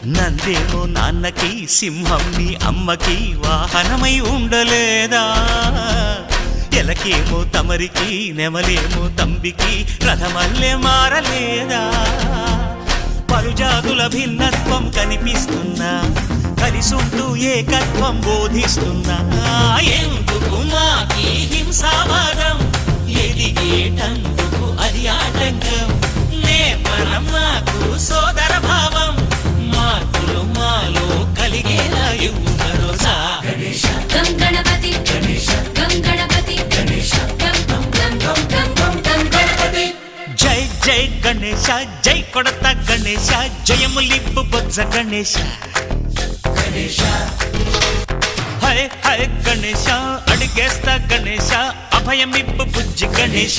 నందేమో నాన్నకి సింహం నీ అమ్మకి వాహనమై ఉండలేదా ఎలకేమో తమరికి నెమలేమో తంబికి రథమల్లే మారలేదా పలుజాతుల భిన్నత్వం కనిపిస్తున్నా కలిసుంటూ ఏకత్వం బోధిస్తున్నా ఎందుకు మాకి హింసావాదం ఎదిగేటందుకు అది ఆటంకం నేపరం మాకు సోదర భావం మార్పులు మాలో కలిగేలా ఇవ్వు భరోసా గం గణపతి గం గణపతి గం గం గం గం గం గణపతి జై జై గణేశ జై కొడత గణేశ జయములిప్పు బొజ్జ గణేశ హై హై గణేశ అడిగేస్తా గణేశ అభయమిప్పు బుజ్జి గణేశ